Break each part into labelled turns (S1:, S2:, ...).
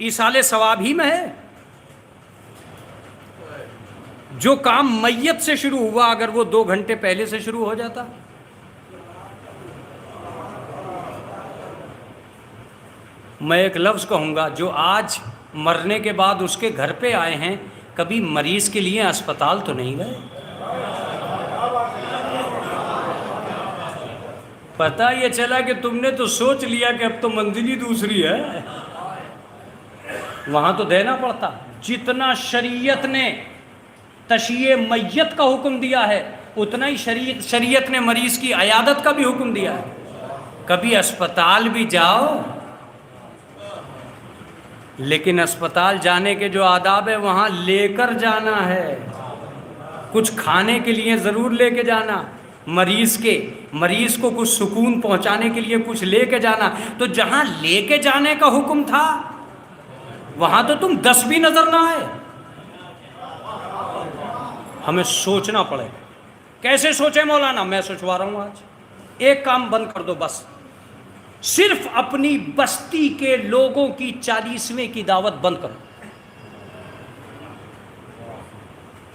S1: ایصال ثواب ہی میں ہے. جو کام میت سے شروع ہوا اگر وہ 2 گھنٹے پہلے سے شروع ہو جاتا. میں ایک لفظ کہوں گا، جو آج مرنے کے بعد اس کے گھر پہ آئے ہیں، کبھی مریض کے لیے اسپتال تو نہیں گئے. پتہ یہ چلا کہ تم نے تو سوچ لیا کہ اب تو منزل ہی دوسری ہے، وہاں تو دینا پڑتا. جتنا شریعت نے تشییع میت کا حکم دیا ہے اتنا ہی شریعت نے مریض کی عیادت کا بھی حکم دیا ہے. کبھی اسپتال بھی جاؤ، لیکن اسپتال جانے کے جو آداب ہے وہاں لے کر جانا ہے. کچھ کھانے کے لیے ضرور لے کے جانا، مریض کو کچھ سکون پہنچانے کے لیے کچھ لے کے جانا. تو جہاں لے کے جانے کا حکم تھا وہاں تو تم 10 بھی نظر نہ آئے. ہمیں سوچنا پڑے. کیسے سوچے مولانا؟ میں سوچوا رہا ہوں. آج ایک کام بند کر دو بس، صرف اپنی بستی کے لوگوں کی 40ویں کی دعوت بند کرو.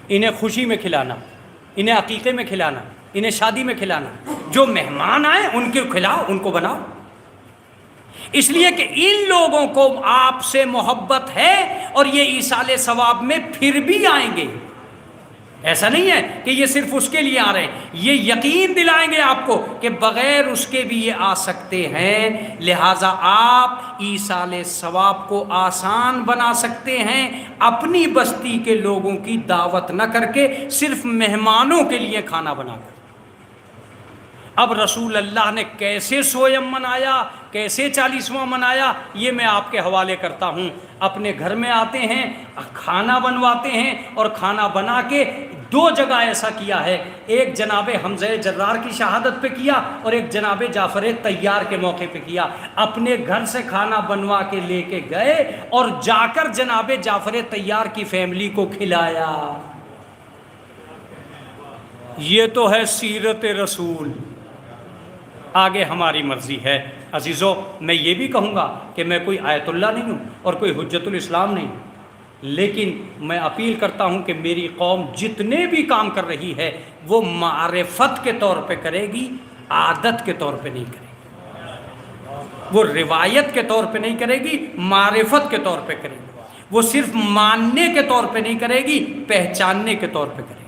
S1: انہیں خوشی میں کھلانا، انہیں عقیقے میں کھلانا، انہیں شادی میں کھلانا. جو مہمان آئے ان کے کھلاؤ، ان کو بناؤ. اس لیے کہ ان لوگوں کو آپ سے محبت ہے اور یہ ایصال ثواب میں پھر بھی آئیں گے. ایسا نہیں ہے کہ یہ صرف اس کے لیے آ رہے ہیں، یہ یقین دلائیں گے آپ کو کہ بغیر اس کے بھی یہ آ سکتے ہیں. لہٰذا آپ ایصال ثواب کو آسان بنا سکتے ہیں اپنی بستی کے لوگوں کی دعوت نہ کر کے، صرف مہمانوں کے لیے کھانا بنا کر. اب رسول اللہ نے کیسے سویم منایا، کیسے 40واں منایا، یہ میں آپ کے حوالے کرتا ہوں. اپنے گھر میں آتے ہیں، کھانا بنواتے ہیں، اور کھانا بنا کے 2 جگہ ایسا کیا ہے. ایک جناب حمزہ جرار کی شہادت پہ کیا اور ایک جناب جعفر طیار کے موقع پہ کیا. اپنے گھر سے کھانا بنوا کے لے کے گئے اور جا کر جناب جعفر طیار کی فیملی کو کھلایا. یہ تو ہے سیرت رسول. آگے ہماری مرضی ہے. عزیزو، میں یہ بھی کہوں گا کہ میں کوئی آیت اللہ نہیں ہوں اور کوئی حجت الاسلام نہیں ہوں، لیکن میں اپیل کرتا ہوں کہ میری قوم جتنے بھی کام کر رہی ہے وہ معرفت کے طور پہ کرے گی، عادت کے طور پہ نہیں کرے گی. وہ روایت کے طور پہ نہیں کرے گی، معرفت کے طور پہ کرے گی. وہ صرف ماننے کے طور پہ نہیں کرے گی، پہچاننے کے طور پہ کرے گی.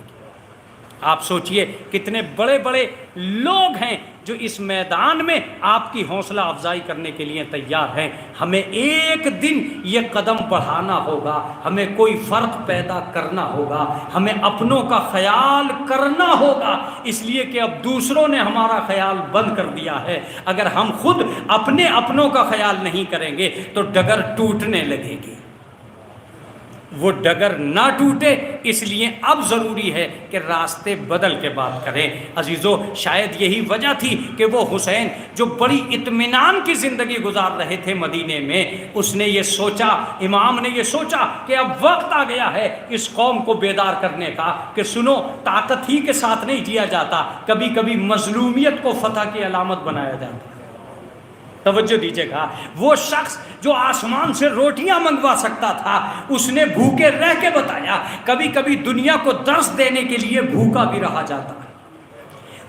S1: آپ سوچئے کتنے بڑے بڑے لوگ ہیں جو اس میدان میں آپ کی حوصلہ افزائی کرنے کے لیے تیار ہیں. ہمیں ایک دن یہ قدم بڑھانا ہوگا، ہمیں کوئی فرق پیدا کرنا ہوگا، ہمیں اپنوں کا خیال کرنا ہوگا. اس لیے کہ اب دوسروں نے ہمارا خیال بند کر دیا ہے. اگر ہم خود اپنے اپنوں کا خیال نہیں کریں گے تو ڈگر ٹوٹنے لگے گی. وہ ڈگر نہ ٹوٹے اس لیے اب ضروری ہے کہ راستے بدل کے بات کریں. عزیزو، شاید یہی وجہ تھی کہ وہ حسین جو بڑی اطمینان کی زندگی گزار رہے تھے مدینے میں، اس نے یہ سوچا، امام نے یہ سوچا کہ اب وقت آ گیا ہے اس قوم کو بیدار کرنے کا کہ سنو، طاقت ہی کے ساتھ نہیں جیا جاتا، کبھی کبھی مظلومیت کو فتح کی علامت بنایا جاتا. توجہ دیجیے گا، وہ شخص جو آسمان سے روٹیاں منگوا سکتا تھا اس نے بھوکے رہ کے بتایا کبھی کبھی دنیا کو درس دینے کے لیے بھوکا بھی رہا جاتا ہے.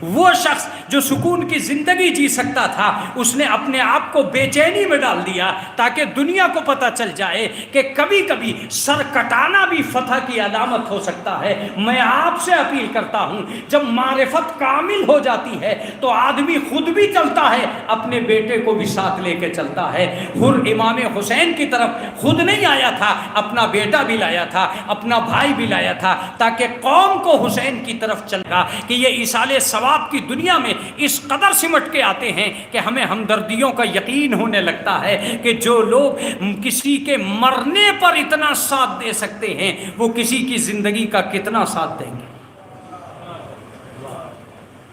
S1: وہ شخص جو سکون کی زندگی جی سکتا تھا اس نے اپنے آپ کو بے چینی میں ڈال دیا تاکہ دنیا کو پتہ چل جائے کہ کبھی کبھی سر کٹانا بھی فتح کی علامت ہو سکتا ہے. میں آپ سے اپیل کرتا ہوں، جب معرفت کامل ہو جاتی ہے تو آدمی خود بھی چلتا ہے، اپنے بیٹے کو بھی ساتھ لے کے چلتا ہے. امام حسین کی طرف خود نہیں آیا تھا، اپنا بیٹا بھی لایا تھا، اپنا بھائی بھی لایا تھا، تاکہ قوم کو حسین کی طرف چل گا کہ یہ ایصال ثواب کی دنیا میں اس قدر سمٹ کے آتے ہیں کہ ہمیں ہمدردیوں کا یقین ہونے لگتا ہے کہ جو لوگ کسی کے مرنے پر اتنا ساتھ دے سکتے ہیں وہ کسی کی زندگی کا کتنا ساتھ دیں گے.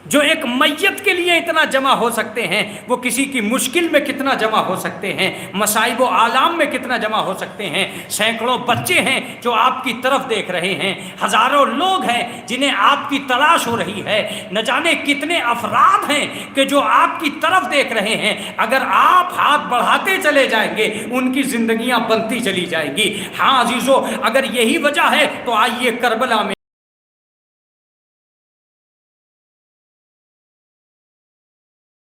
S1: جو ایک میت کے لیے اتنا جمع ہو سکتے ہیں وہ کسی کی مشکل میں کتنا جمع ہو سکتے ہیں، مصائب و آلام میں کتنا جمع ہو سکتے ہیں۔ سینکڑوں بچے ہیں جو آپ کی طرف دیکھ رہے ہیں، ہزاروں لوگ ہیں جنہیں آپ کی تلاش ہو رہی ہے، نہ جانے کتنے افراد ہیں کہ جو آپ کی طرف دیکھ رہے ہیں۔ اگر آپ ہاتھ بڑھاتے چلے جائیں گے ان کی زندگیاں بنتی چلی جائیں گی۔ ہاں عزیزو، اگر یہی وجہ ہے تو آئیے کربلا میں